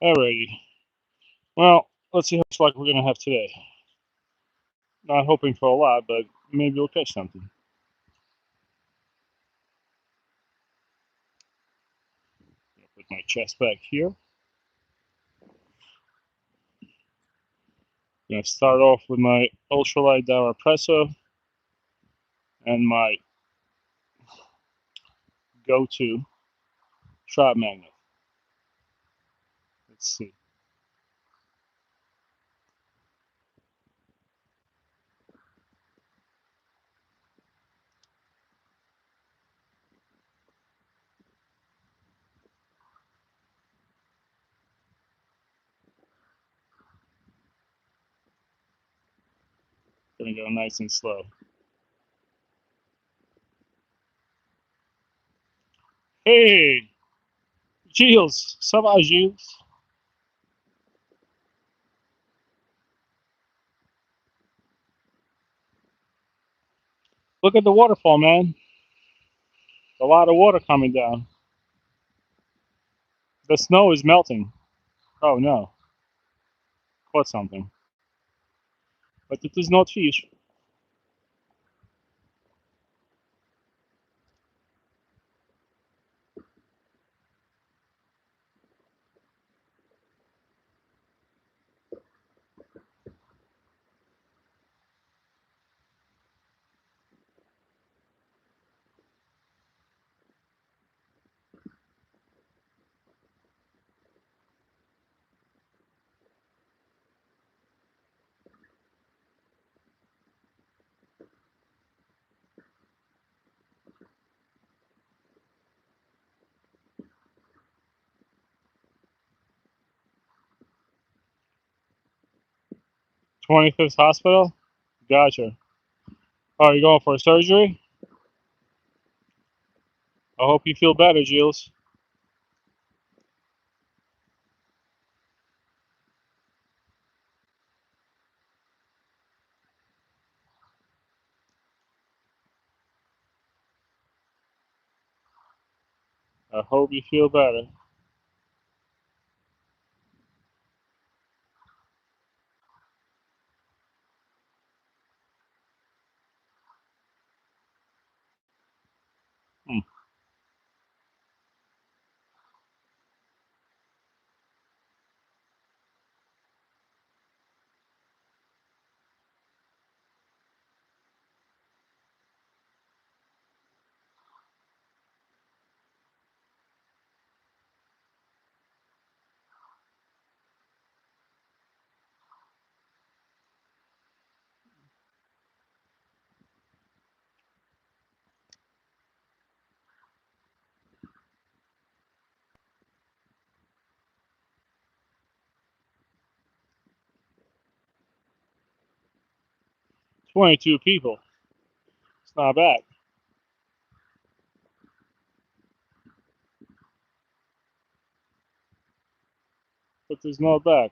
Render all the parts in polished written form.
Alrighty. Well, let's see how much luck we're going to have today. Not hoping for a lot, but maybe we'll catch something. Put my chest back here. I'm going to start off with my ultralight downward presso and my go-to trap magnet. Let's see. Gonna go nice and slow. Hey, Gilles, ça va, Gilles? Look at the waterfall, man. A lot of water coming down. The snow is melting. Oh no, caught something. But it is not fish. 25th hospital? Gotcha. Oh, you going for surgery? I hope you feel better, Gilles. I hope you feel better. Hmm. 22 people. It's not bad. But there's no bad.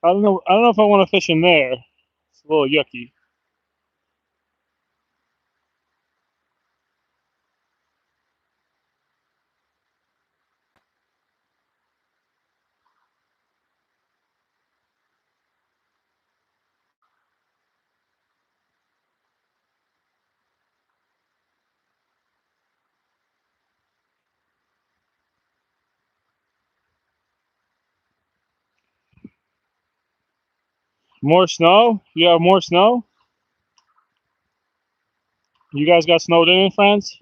I don't know. I don't know if I want to fish in there. It's a little yucky. More snow? You have more snow? You guys got snowed in France?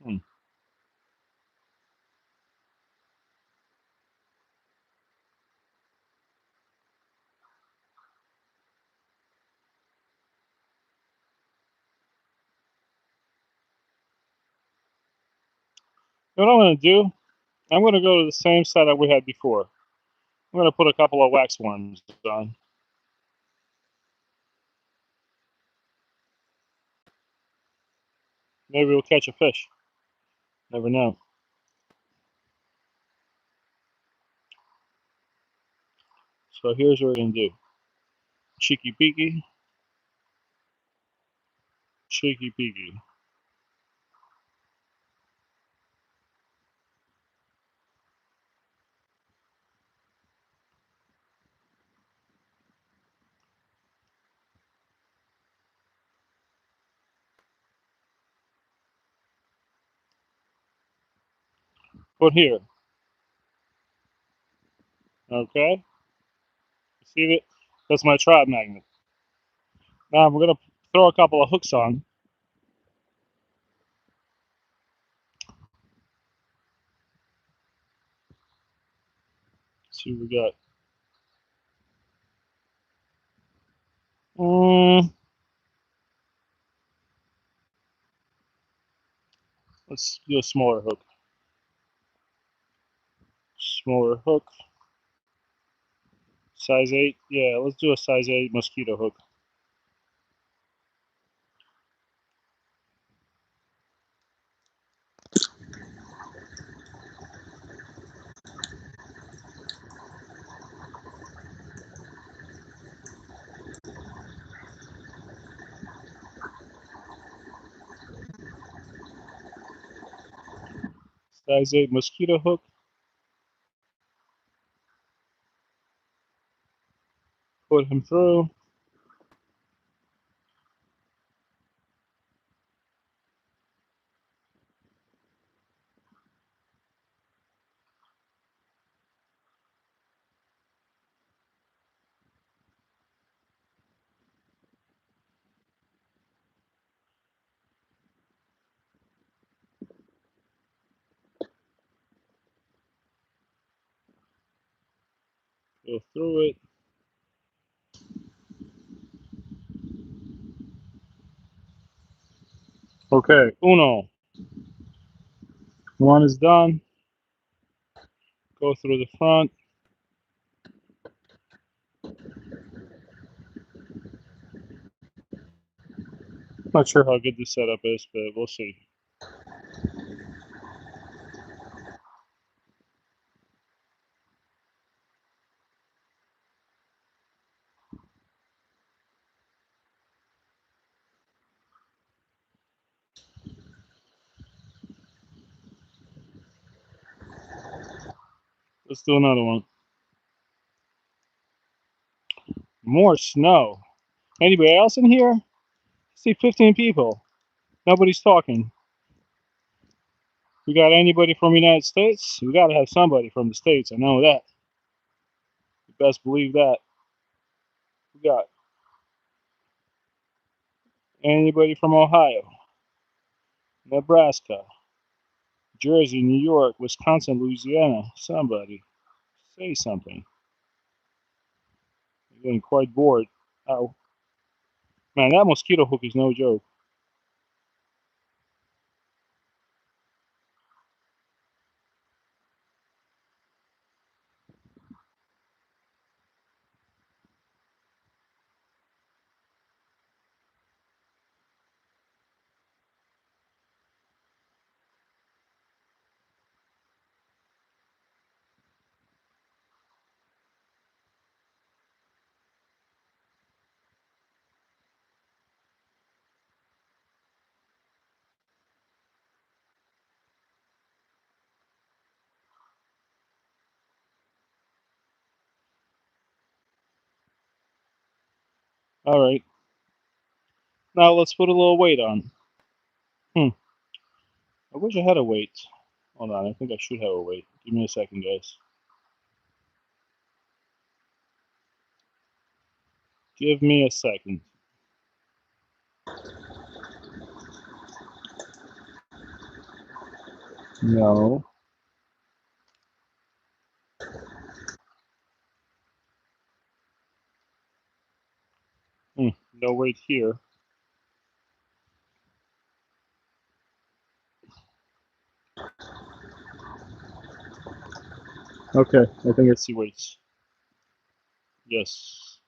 Hmm. You know what I'm going to do? I'm going to go to the same setup we had before. I'm going to put a couple of wax worms on. Maybe we'll catch a fish. Never know. So here's what we're going to do. Cheeky peeky. Cheeky peeky. Put here. Okay? See it? That's my trap magnet. Now we're going to throw a couple of hooks on. See what we got. Let's do a smaller hook. Smaller hook. Size 8. Yeah, let's do a size 8 mosquito hook. Size 8 mosquito hook. Put him through. Go through it. Okay, uno. One is done. Go through the front. Not sure how good this setup is, but we'll see. Let's do another one. More snow. Anybody else in here? I see 15 people. Nobody's talking. We got anybody from the United States? We got to have somebody from the States. I know that. You best believe that. We got anybody from Ohio, Nebraska, Jersey, New York, Wisconsin, Louisiana. Somebody. Say something. I'm getting quite bored. Oh, man, that mosquito hook is no joke. All right. Now let's put a little weight on. I wish I had a weight. Hold on, I think I should have a weight. Give me a second, guys. Give me a second. No. No weight here. Okay, I think I see weights. Yes.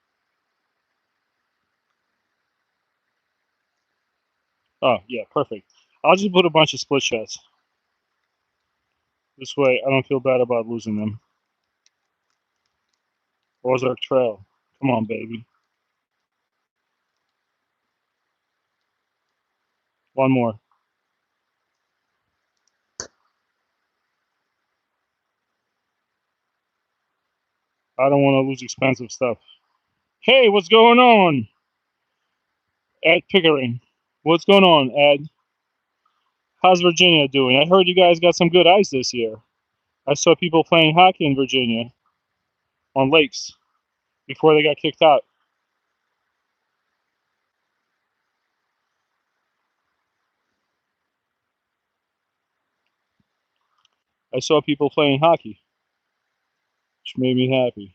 Oh, yeah, perfect. I'll just put a bunch of split shots. This way, I don't feel bad about losing them. Ozark Trail. Come on, baby. One more. I don't want to lose expensive stuff. Hey, what's going on? Ed Pickering. What's going on, Ed? How's Virginia doing? I heard you guys got some good ice this year. I saw people playing hockey in Virginia on lakes before they got kicked out. I saw people playing hockey, which made me happy.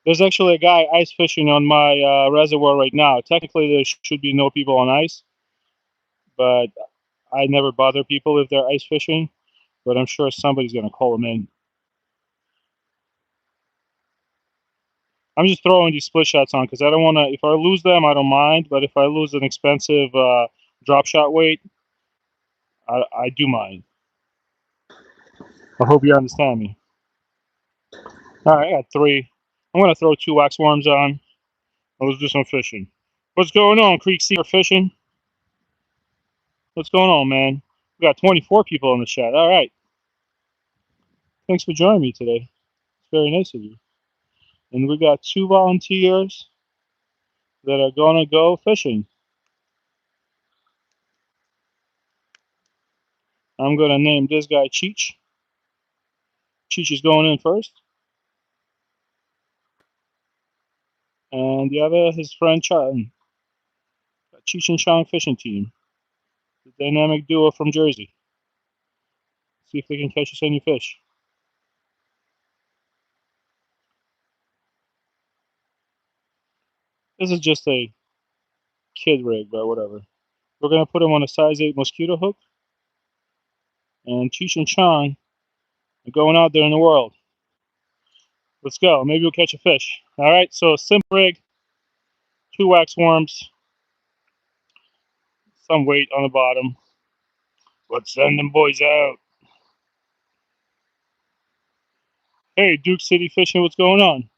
There's actually a guy ice fishing on my reservoir right now. Technically, there should be no people on ice, but I never bother people if they're ice fishing. But I'm sure somebody's going to call them in. I'm just throwing these split shots on because I don't want to. If I lose them, I don't mind. But if I lose an expensive drop shot weight, I do mind. I hope you understand me. All right, I got three. I'm going to throw two wax worms on. And let's do some fishing. What's going on, Creek Seeker Fishing? What's going on, man? We got 24 people in the chat. All right. Thanks for joining me today. It's very nice of you. And we got two volunteers that are going to go fishing. I'm going to name this guy Cheech. Cheech is going in first. And the other, his friend Charlie. Cheech and Chong fishing team. The dynamic duo from Jersey. See if they can catch us any fish. This is just a kid rig, but whatever. We're going to put him on a size 8 mosquito hook. And Cheech and Chong are going out there in the world. Let's go. Maybe we'll catch a fish. All right, so simple rig, two wax worms, some weight on the bottom. Let's send them boys out. Hey, Duke City Fishing, what's going on?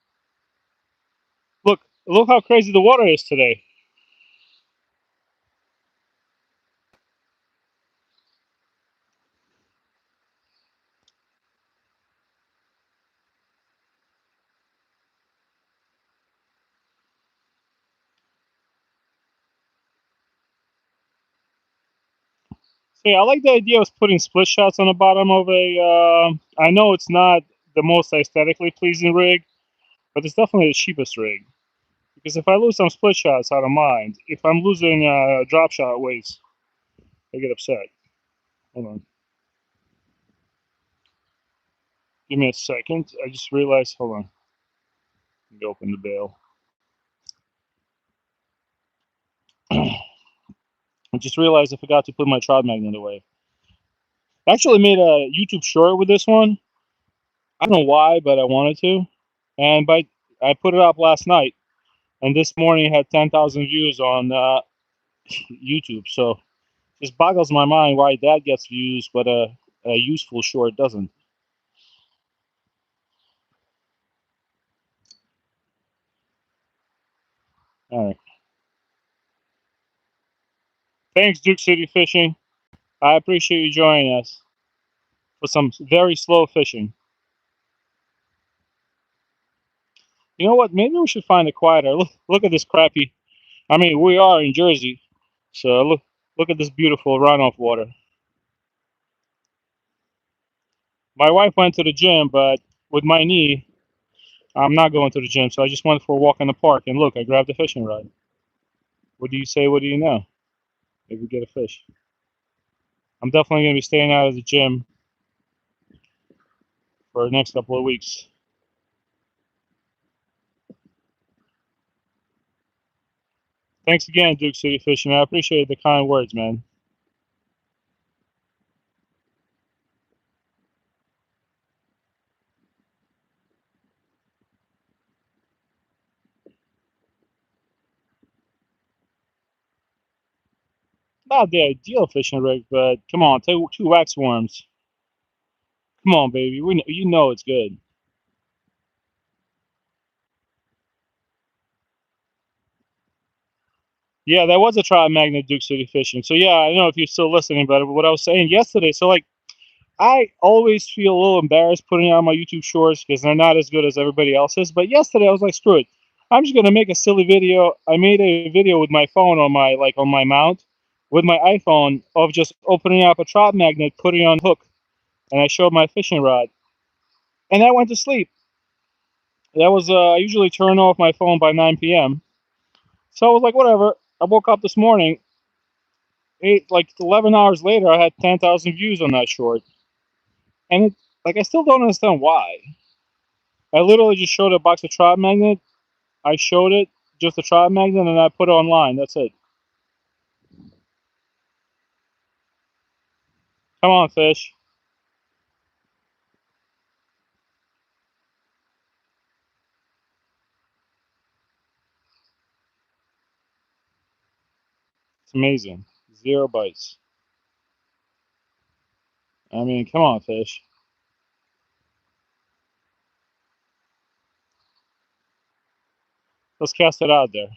Look how crazy the water is today. See, I like the idea of putting split shots on the bottom of a. I know it's not the most aesthetically pleasing rig, but it's definitely the cheapest rig. Because if I lose some split shots, I don't mind. If I'm losing drop shot weights, I get upset. Hold on. Give me a second. I just realized. Hold on. Let me open the bail. I just realized I forgot to put my trout magnet away. I actually made a YouTube short with this one. I don't know why, but I wanted to. And I put it up last night, and this morning it had 10,000 views on YouTube. So just boggles my mind why that gets views, but a useful short doesn't. All right. Thanks, Duke City Fishing. I appreciate you joining us for some very slow fishing. You know what? Maybe we should find a quieter. Look at this crappy. I mean, we are in Jersey, so look at this beautiful runoff water. My wife went to the gym, but with my knee, I'm not going to the gym. So I just went for a walk in the park, and look, I grabbed a fishing rod. What do you say? What do you know? Maybe we get a fish. I'm definitely going to be staying out of the gym for the next couple of weeks. Thanks again, Duke City Fishing. I appreciate the kind words, man. Not the ideal fishing rig, but come on, take two wax worms. Come on, baby. You know it's good. Yeah, that was a trial magnet Duke City fishing. So yeah, I don't know if you're still listening, but what I was saying yesterday. So like, I always feel a little embarrassed putting out my YouTube shorts because they're not as good as everybody else's. But yesterday I was like, screw it. I'm just gonna make a silly video. I made a video with my phone on my on my mount with my iPhone of just opening up a trout magnet, putting it on hook, and I showed my fishing rod. And I went to sleep. That was I usually turn off my phone by 9 p.m. So I was like, whatever. I woke up this morning, 11 hours later, I had 10,000 views on that short, and I still don't understand why. I literally just showed a box of trout magnet. I showed it just a trout magnet, and I put it online. That's it. Come on, fish. It's amazing. 0 bites. I mean, come on, fish. Let's cast it out there.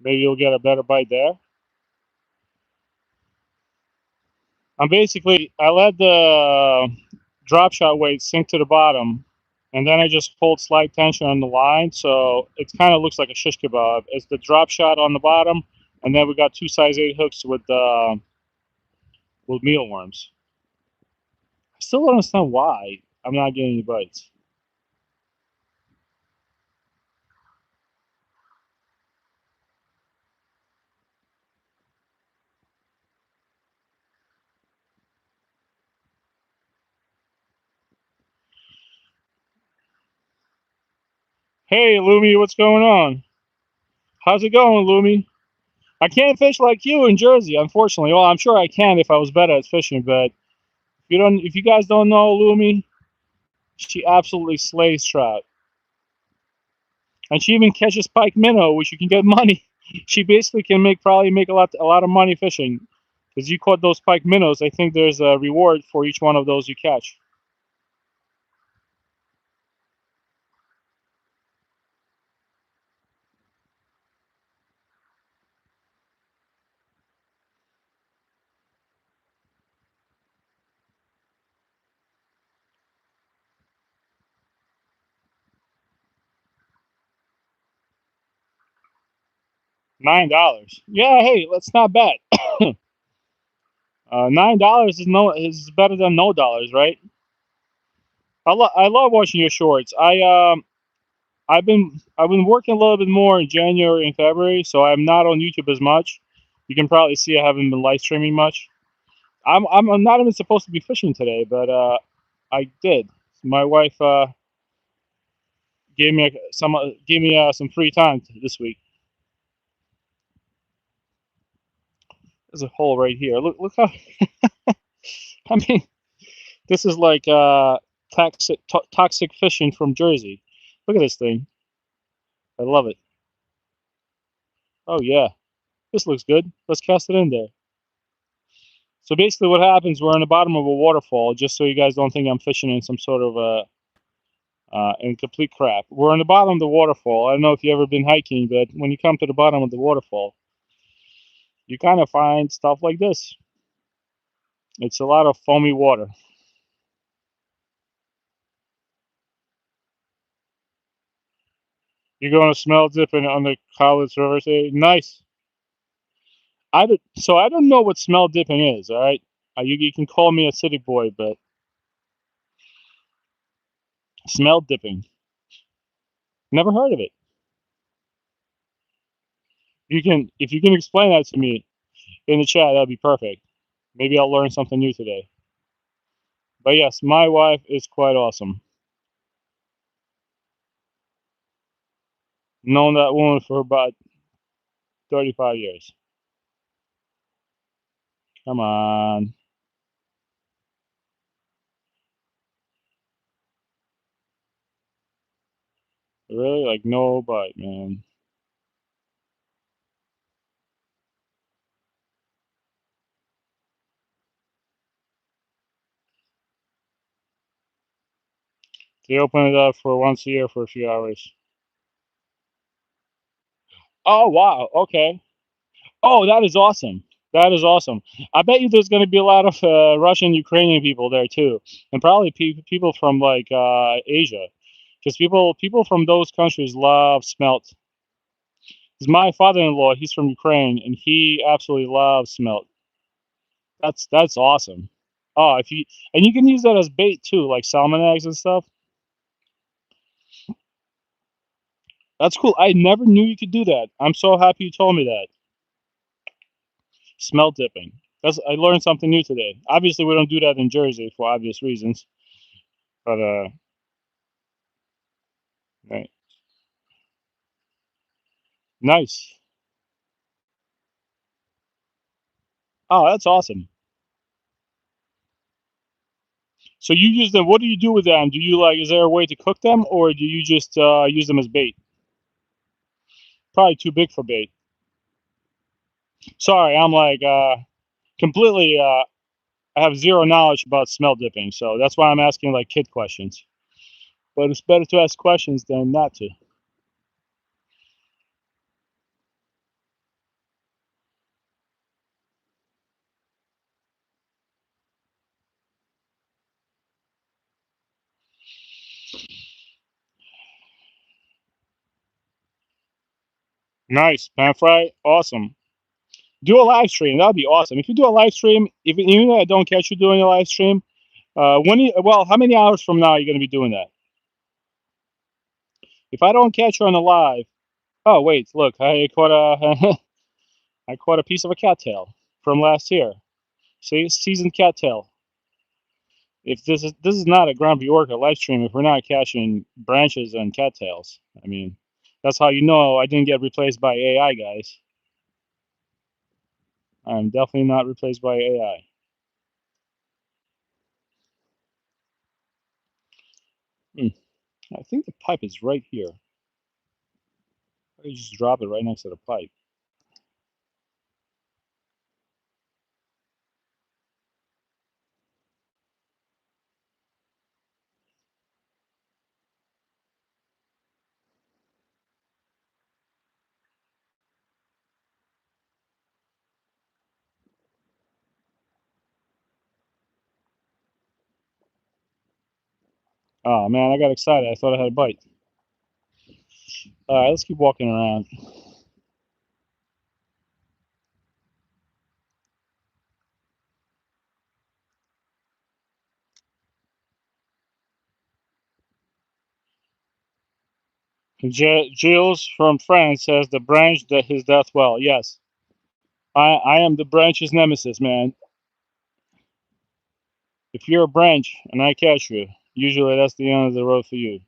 Maybe you'll get a better bite there. I let the drop shot weight sink to the bottom, and then I just pulled slight tension on the line, so it kind of looks like a shish kebab. It's the drop shot on the bottom, and then we got two size 8 hooks with mealworms. I still don't understand why I'm not getting any bites. Hey, Lumi, what's going on? How's it going, Lumi? I can't fish like you in Jersey, unfortunately. Well, I'm sure I can if I was better at fishing, but if you guys don't know Lumi, she absolutely slays trout. And she even catches pike minnow, which you can get money. She basically can probably make a lot of money fishing, because you caught those pike minnows. I think there's a reward for each one of those you catch. $9. Yeah, hey, that's not bad. $9 is better than no dollars, right? I love watching your shorts. I've been working a little bit more in January and February, so I'm not on YouTube as much. You can probably see I haven't been live streaming much. I'm not even supposed to be fishing today, but I did. My wife gave me some free time this week. There's a hole right here. Look how I mean this is like toxic fishing from Jersey. Look at this thing. I love it. Oh yeah, this looks good. Let's cast it in there. So basically, what happens? We're on the bottom of a waterfall. Just so you guys don't think I'm fishing in some sort of incomplete crap. We're on the bottom of the waterfall. I don't know if you've ever been hiking, but when you come to the bottom of the waterfall, you kind of find stuff like this. It's a lot of foamy water. You're going to smell dipping on the College River. Say, nice. So I don't know what smell dipping is. All right, you can call me a city boy, but smell dipping. Never heard of it. If you can explain that to me in the chat, that'd be perfect. Maybe I'll learn something new today. But yes, my wife is quite awesome. Known that woman for about 35 years. Come on. Really? Like, no bite, man. They open it up for once a year for a few hours. Oh wow. Okay. Oh, that is awesome. That is awesome. I bet you there's going to be a lot of Russian, Ukrainian people there too, and probably people from like Asia, because people from those countries love smelt. 'Cause my father-in-law, he's from Ukraine, and he absolutely loves smelt. That's awesome. Oh, if you and you can use that as bait too, like salmon eggs and stuff. That's cool. I never knew you could do that. I'm so happy you told me that. Smelt dipping. That's I learned something new today. Obviously, we don't do that in Jersey for obvious reasons, but right. Nice. Oh, that's awesome. So you use them. What do you do with them? Do you like? Is there a way to cook them, or do you just use them as bait? Probably too big for bait. Sorry, I'm like completely. I have zero knowledge about smell dipping, so that's why I'm asking like kid questions. But it's better to ask questions than not to. Nice, pan fry, awesome. Do a live stream. That'd be awesome. If you do a live stream, even though I don't catch you doing a live stream, well, how many hours from now are you going to be doing that? If I don't catch you on the live, oh wait, look, I caught a I caught a piece of a cattail from last year. See, seasoned cattail. If this is not a Ground Orca live stream, if we're not catching branches and cattails, I mean, that's how you know I didn't get replaced by AI, guys. I'm definitely not replaced by AI. Hmm. I think the pipe is right here. I just drop it right next to the pipe. Oh man, I got excited. I thought I had a bite. All right, let's keep walking around. Gilles from France says the branch that his death well. Yes, I am the branch's nemesis, man. If you're a branch and I catch you, usually that's the end of the road for you.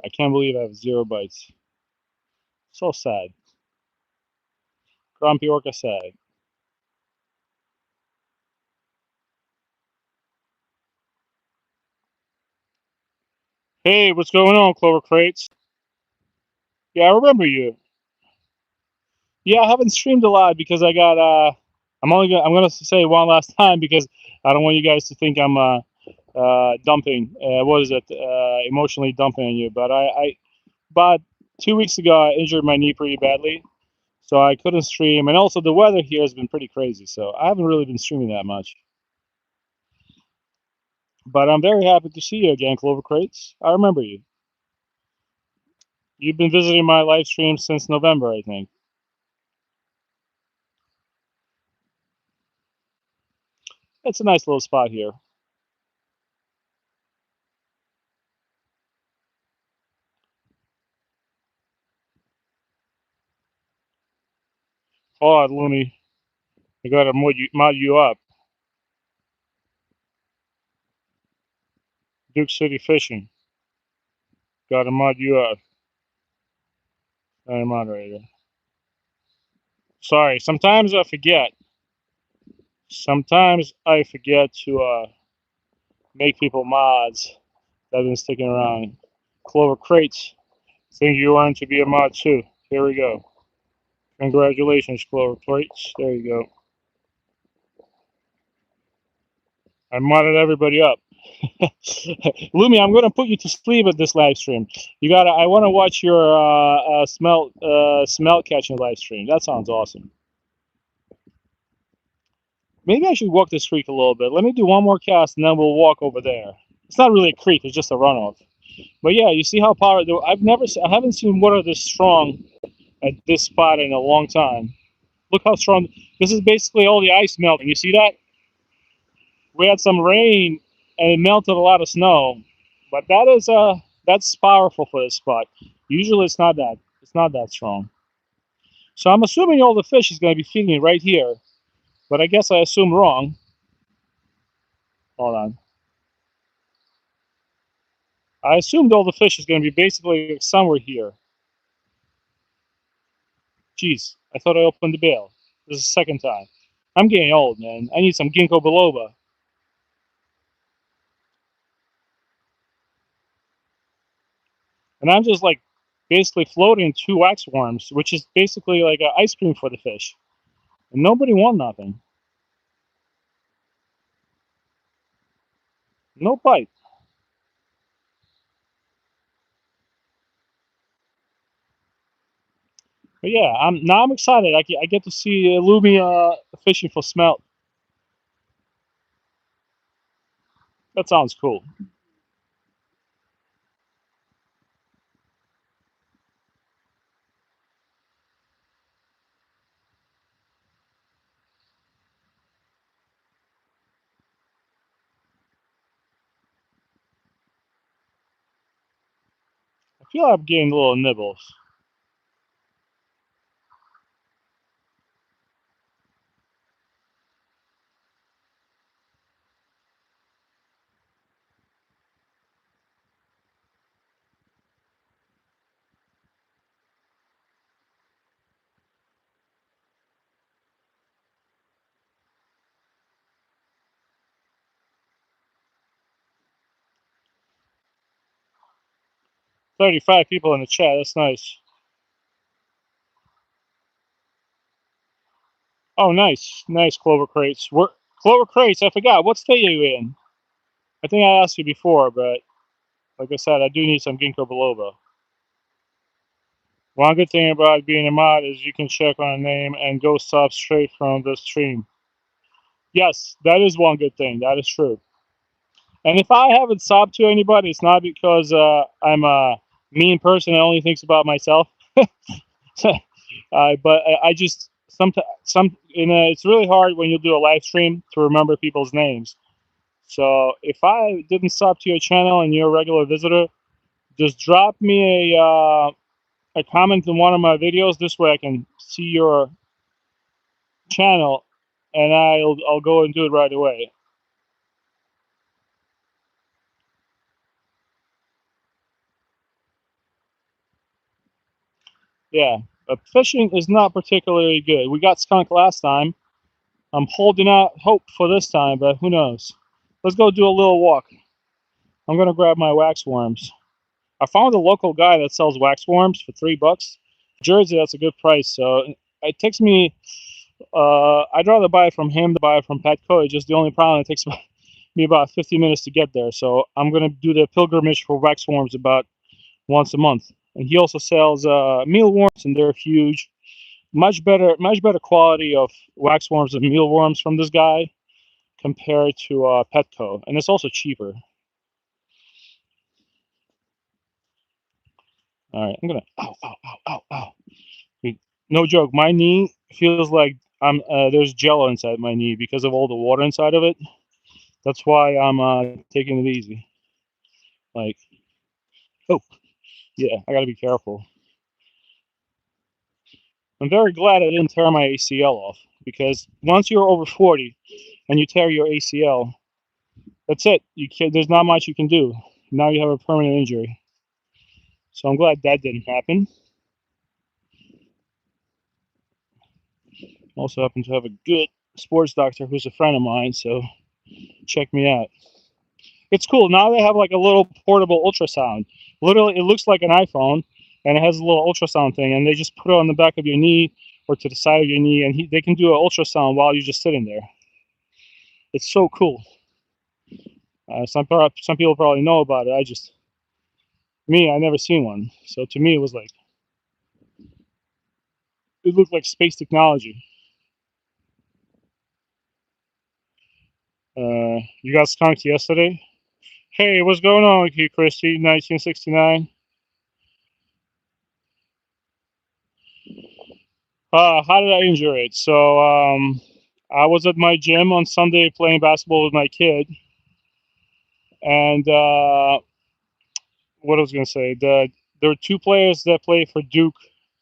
I can't believe I have 0 bites. So sad. Grumpy Orca sad. Hey, what's going on, Clover Crates? Yeah, I remember you. Yeah, I haven't streamed a lot because I got I'm gonna say one last time because I don't want you guys to think I'm dumping. What is it? Emotionally dumping on you. But I about 2 weeks ago I injured my knee pretty badly, so I couldn't stream. And also the weather here has been pretty crazy, so I haven't really been streaming that much. But I'm very happy to see you again, Clover Crates. I remember you. You've been visiting my live stream since November, I think. It's a nice little spot here. Oh, Looney, I gotta mod you up. Duke City Fishing, gotta mod you up. Moderator. Sorry, sometimes I forget. Sometimes I forget to make people mods that have been sticking around. Clover Crates, think you earned to be a mod too. Here we go. Congratulations, Clover Crates. There you go. I modded everybody up. Lumi, I'm gonna put you to sleep at this live stream. You gotta. I want to watch your smell catching live stream. That sounds awesome. Maybe I should walk this creek a little bit. Let me do one more cast, and then we'll walk over there. It's not really a creek; it's just a runoff. But yeah, you see how powerful. I haven't seen water this strong at this spot in a long time. Look how strong. This is basically all the ice melting. You see that? We had some rain, and it melted a lot of snow. But that's powerful for this spot. Usually, it's not that strong. So I'm assuming all the fish is going to be feeding right here. But I guess I assumed wrong. Hold on. I assumed all the fish is going to be basically somewhere here. Jeez, I thought I opened the bail. This is the second time. I'm getting old, man. I need some ginkgo biloba. And I'm just like basically floating two wax worms, which is basically like an ice cream for the fish. And nobody won nothing. No bite. But yeah, I'm excited. I get to see Lumi fishing for smelt. That sounds cool. I feel like I'm getting little nibbles. $35 people in the chat. That's nice. Oh, nice, nice Clover Crates. Clover Crates. I forgot. What state are you in? I think I asked you before, but like I said, I do need some ginkgo biloba. One good thing about being a mod is you can check on a name and go sub straight from the stream. Yes, that is one good thing. That is true. And if I haven't subbed to anybody, it's not because I'm a mean person that only thinks about myself. But I just it's really hard when you do a live stream to remember people's names. So if I didn't sub to your channel and you're a regular visitor, just drop me a comment in one of my videos. This way I can see your channel, and I'll go and do it right away. Yeah, fishing is not particularly good. We got skunk last time. I'm holding out hope for this time, but who knows? Let's go do a little walk. I'm gonna grab my wax worms. I found a local guy that sells wax worms for $3. Jersey, that's a good price. So it takes me. I'd rather buy it from him than buy it from Petco. It's just the only problem. It takes me about 50 minutes to get there. So I'm gonna do the pilgrimage for wax worms about once a month. And he also sells mealworms, and they're huge. Much better quality of wax worms and mealworms from this guy compared to Petco, and it's also cheaper. All right, I'm gonna. Ow, ow, ow, ow, ow. No joke. My knee feels like I'm. There's jello inside my knee because of all the water inside of it. That's why I'm taking it easy. Like, oh yeah, I gotta be careful. I'm very glad I didn't tear my ACL off, because once you're over 40 and you tear your ACL, that's it. You can't. There's not much you can do. Now you have a permanent injury. So I'm glad that didn't happen. Also happen to have a good sports doctor who's a friend of mine, so check me out. It's cool. Now they have like a little portable ultrasound. Literally, it looks like an iPhone, and it has a little ultrasound thing, and they just put it on the back of your knee or to the side of your knee, and they can do an ultrasound while you're just sitting there. It's so cool. Some people probably know about it. I never seen one. So to me, it was like it looked like space technology. You got skunked yesterday. Hey, what's going on with you, Christy? 1969. How did I injure it? So, I was at my gym on Sunday playing basketball with my kid, and what I was gonna say, there were two players that play for Duke,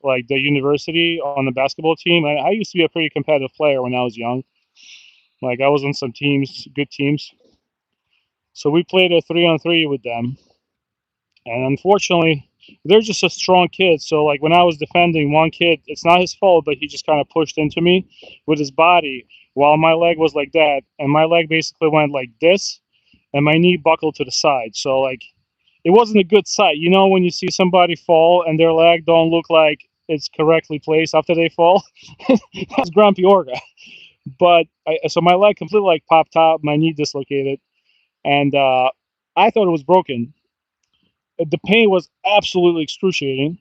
like the university, on the basketball team. And I used to be a pretty competitive player when I was young. Like I was on some teams, good teams. So we played a 3-on-3 with them, and unfortunately, they're just a strong kid. So like when I was defending one kid, it's not his fault, but he just kind of pushed into me with his body while my leg was like that, and my leg basically went like this, and my knee buckled to the side. So like it wasn't a good sight. You know when you see somebody fall and their leg don't look like it's correctly placed after they fall? That's grumpy orga. But so my leg completely like popped out, my knee dislocated, and I thought it was broken. The pain was absolutely excruciating,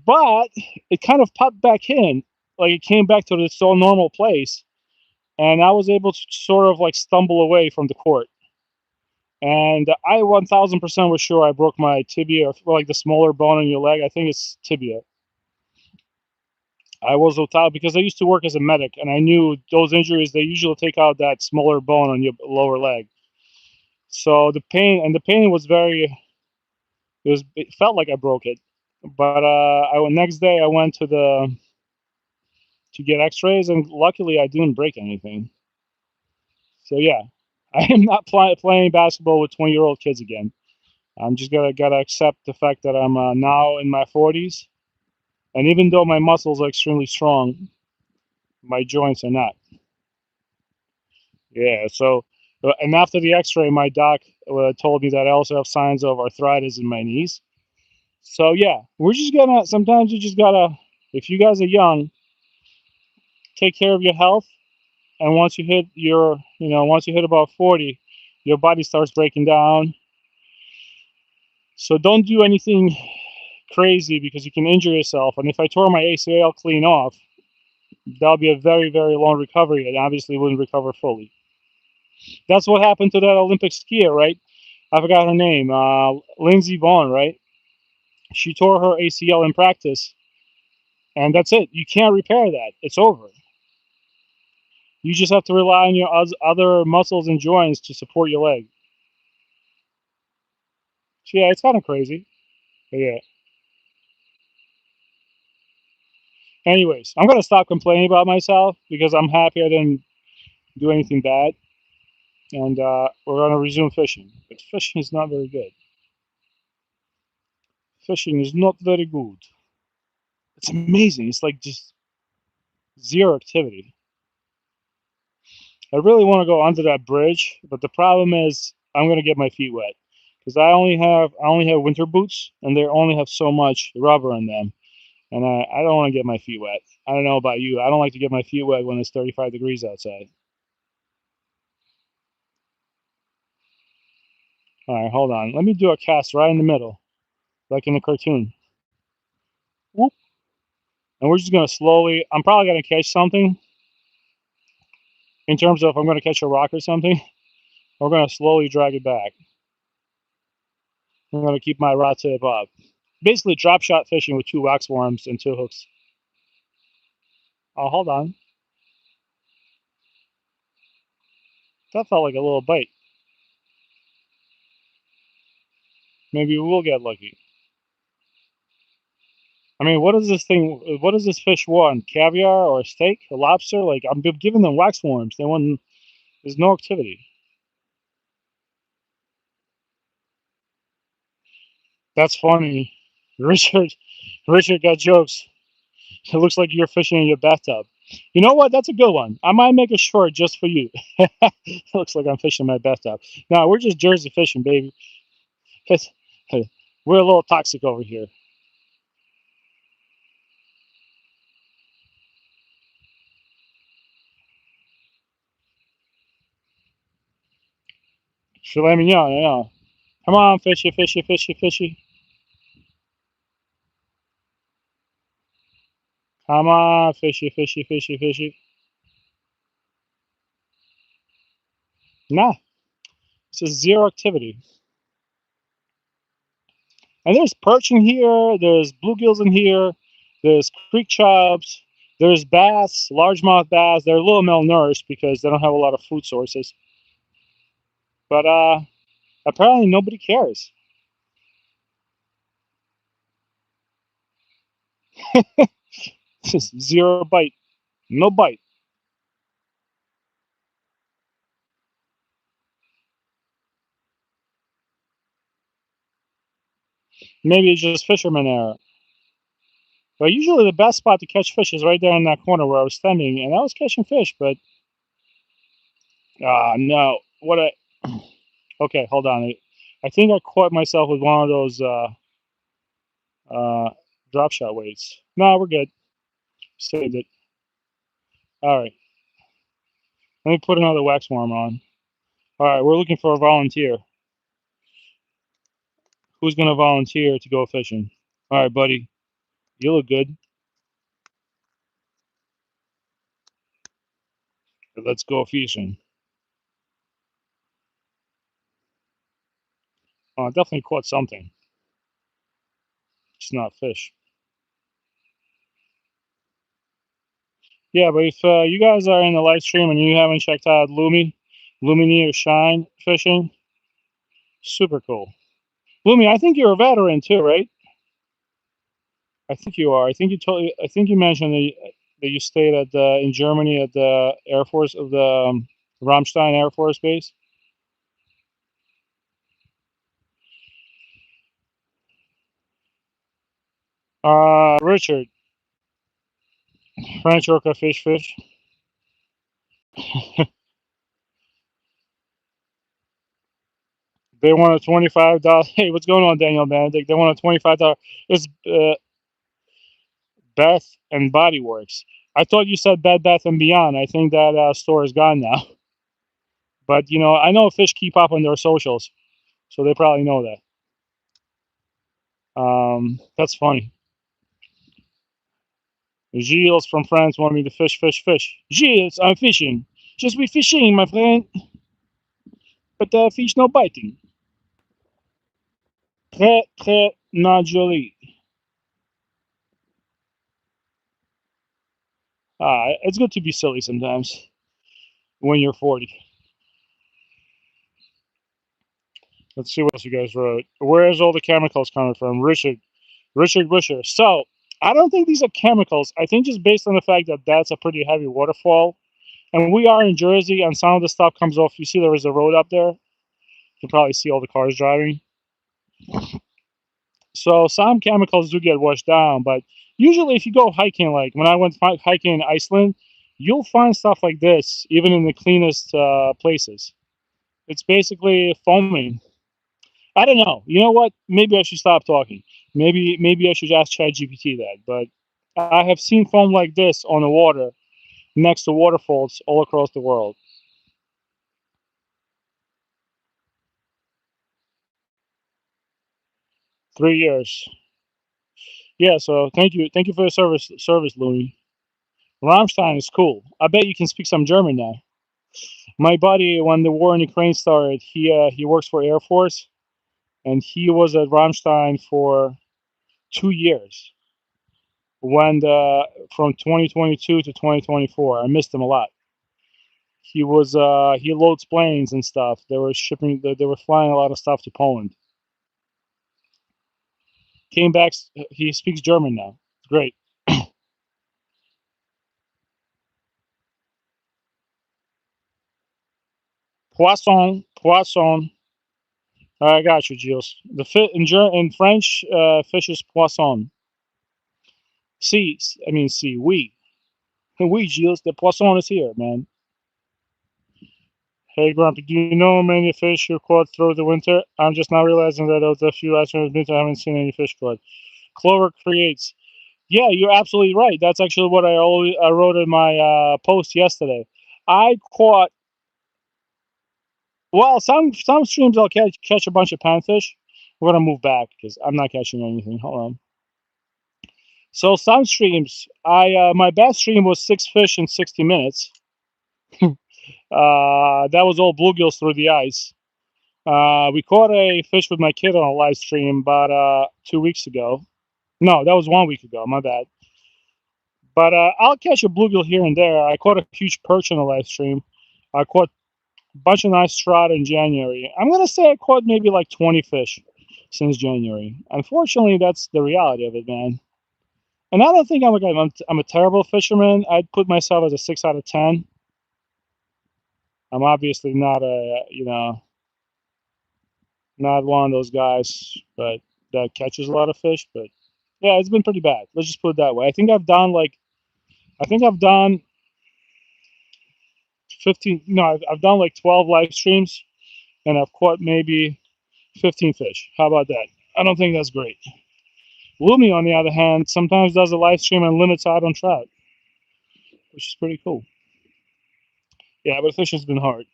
but it kind of popped back in, like it came back to its own normal place, and I was able to sort of like stumble away from the court. And I 1000% was sure I broke my tibia, or like the smaller bone in your leg. I think it's tibia. I was without because I used to work as a medic, and I knew those injuries they usually take out that smaller bone on your lower leg. So the pain was it felt like I broke it. But next day I went to get X-rays, and luckily I didn't break anything. So yeah, I am not playing basketball with 20-year-old kids again. I'm just gotta accept the fact that I'm now in my 40s, and even though my muscles are extremely strong, my joints are not. Yeah. So, and after the X-ray, my doc told me that I also have signs of arthritis in my knees. So yeah, we're just gonna. Sometimes you just gotta. If you guys are young, take care of your health, and once you hit about 40, your body starts breaking down. So don't do anything crazy because you can injure yourself. And if I tore my ACL clean off, that'll be a very, very long recovery, and obviously wouldn't recover fully. That's what happened to that Olympic skier, right? I forgot her name. Lindsey Vonn, right? She tore her ACL in practice, and that's it. You can't repair that. It's over. You just have to rely on your other muscles and joints to support your leg. So yeah, it's kind of crazy. But yeah. Anyways, I'm gonna stop complaining about myself because I'm happy I didn't do anything bad, and we're gonna resume fishing. But fishing is not very good. Fishing is not very good. It's amazing. It's like just zero activity. I really want to go under that bridge, but the problem is I'm gonna get my feet wet because I only have winter boots, and they only have so much rubber in them, and I don't want to get my feet wet. I don't know about you. I don't like to get my feet wet when it's 35 degrees outside. All right, hold on. Let me do a cast right in the middle, like in the cartoon. Whoop. And we're just gonna slowly. I'm probably gonna catch something. In terms of, I'm gonna catch a rock or something. We're gonna slowly drag it back. I'm gonna keep my rod tip up. Basically, drop shot fishing with two wax worms and two hooks. Oh, hold on. That felt like a little bite. Maybe we will get lucky. I mean, what is this thing? What does this fish want? Caviar or a steak? A lobster? Like I'm giving them wax worms. They want. There's no activity. That's funny. Richard. Richard got jokes. It looks like you're fishing in your bathtub. You know what? That's a good one. I might make a short just for you. It looks like I'm fishing in my bathtub. No, we're just Jersey fishing, baby. 'Cause, we're a little toxic over here. Filet mignon, I know. Come on, fishy, fishy, fishy, fishy. Come on, fishy, fishy, fishy, fishy. Nah, it's just zero activity. And there's perch in here, there's bluegills in here, there's creek chubs, there's bass, largemouth bass. They're a little malnourished because they don't have a lot of food sources. But apparently nobody cares. Just zero bite, no bite. Maybe it's just fisherman error. But usually the best spot to catch fish is right there in that corner where I was standing, and I was catching fish. But no, what a okay. Hold on, I think I caught myself with one of those uh, drop shot weights. No, we're good. Saved it. All right, let me put another wax worm on. All right, we're looking for a volunteer. Who's gonna volunteer to go fishing? All right, buddy, you look good. Let's go fishing. Definitely caught something. It's not fish. Yeah, but if you guys are in the live stream and you haven't checked out Lumini or Shine Fishing, super cool. Lumi, I think you're a veteran too, right? I think you are. I think you told. I think you mentioned that you stayed at in Germany at the Air Force of the Ramstein Air Force Base. Richard, French orca fish. They want a $25. Hey, what's going on, Daniel Benedict? They want a $25. It's Bath and Body Works. I thought you said Bed Bath and Beyond. I think that store is gone now. But I know fish keep up on their socials, so they probably know that. That's funny. Gilles from France wanted me to fish. Gilles, I'm fishing. Just be fishing, my friend. But fish no biting. Très, très not joli. It's good to be silly sometimes when you're 40. Let's see what else you guys wrote. Where's all the chemicals coming from? Richard Busher. So, I don't think these are chemicals. I think just based on the fact that that's a pretty heavy waterfall. And we are in Jersey, and some of the stuff comes off. You see there is a road up there. You can probably see all the cars driving. So some chemicals do get washed down, but usually if you go hiking, like when I went hiking in Iceland, you'll find stuff like this even in the cleanest places. It's basically foaming. I don't know. You know what? Maybe I should stop talking. Maybe I should ask ChatGPT that. But I have seen foam like this on the water next to waterfalls all across the world. Three years. Yeah. So thank you for the service, Louis. Rammstein is cool. I bet you can speak some German now. My buddy, when the war in Ukraine started, he works for Air Force, and he was at Rammstein for 2 years. When from 2022 to 2024, I missed him a lot. He loads planes and stuff. They were shipping. They were flying a lot of stuff to Poland. Came back. He speaks German now. It's great. Poisson, poisson. I got you, Gilles. The fit in French, fish is poisson. Si, I mean si, oui. Oui, Gilles, the poisson is here, man. Hey, Grumpy, do you know how many fish you caught through the winter? I'm just now realizing that of the few estimates winter, I haven't seen any fish caught. Clover creates. Yeah, you're absolutely right. That's actually what I wrote in my post yesterday. I caught Well, some streams I'll catch a bunch of panfish. We're gonna move back because I'm not catching anything. Hold on. So some streams, I my best stream was 6 fish in 60 minutes. That was all bluegills through the ice. We caught a fish with my kid on a live stream about 2 weeks ago. No, that was 1 week ago. My bad. But I'll catch a bluegill here and there. I caught a huge perch on a live stream. I caught a bunch of nice trout in January. I'm gonna say I caught maybe like 20 fish since January. Unfortunately, that's the reality of it, man. And I don't think I'm a terrible fisherman. I'd put myself as a 6 out of 10. I'm obviously not not one of those guys, but that catches a lot of fish. But yeah, it's been pretty bad. Let's just put it that way. I think I've done 15. No, I've done like 12 live streams, and I've caught maybe 15 fish. How about that? I don't think that's great. Lumi, on the other hand, sometimes does a live stream and limits out on trout, which is pretty cool. Yeah, but fishing's been hard.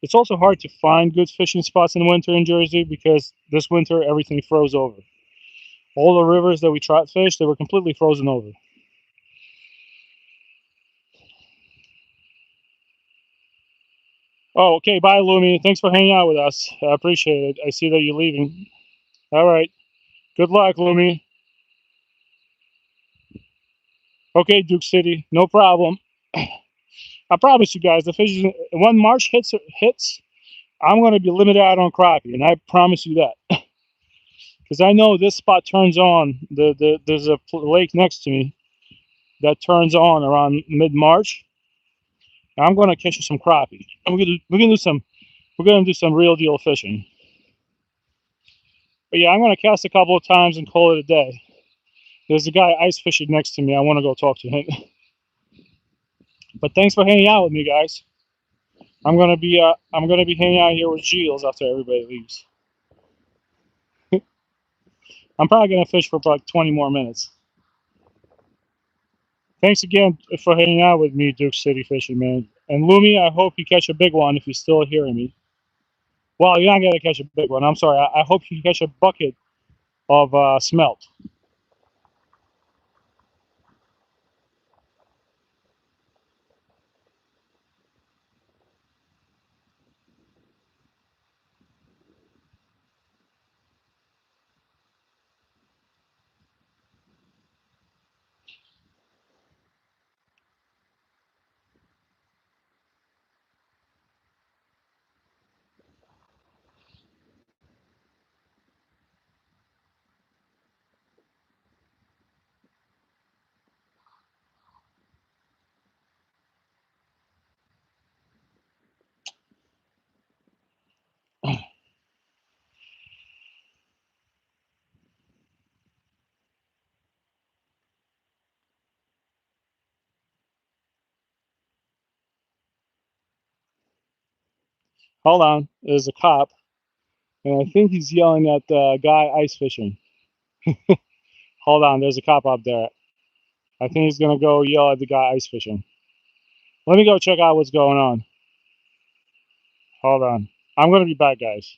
It's also hard to find good fishing spots in winter in Jersey because this winter everything froze over. All the rivers that we trout fish, they were completely frozen over. Oh, okay. Bye, Lumi. Thanks for hanging out with us. I appreciate it. I see that you're leaving. All right. Good luck, Lumi. Okay, Duke City. No problem. I promise you guys, the fish when March hits, I'm going to be limited out on crappie, and I promise you that because I know this spot turns on. There's a lake next to me that turns on around mid March. I'm going to catch you some crappie. And we're gonna do some real deal fishing. But yeah, I'm going to cast a couple of times and call it a day. There's a guy ice fishing next to me. I want to go talk to him. But thanks for hanging out with me, guys. I'm gonna be hanging out here with Giles after everybody leaves. I'm probably gonna fish for like 20 more minutes. Thanks again for hanging out with me, Duke City Fishing, man. And Lumi, I hope you catch a big one if you're still hearing me. Well, you're not gonna catch a big one. I'm sorry. I hope you catch a bucket of smelt. Hold on. There's a cop, and I think he's yelling at the guy ice fishing. Hold on. There's a cop up there. I think he's gonna go yell at the guy ice fishing. Let me go check out what's going on. Hold on. I'm gonna be back, guys.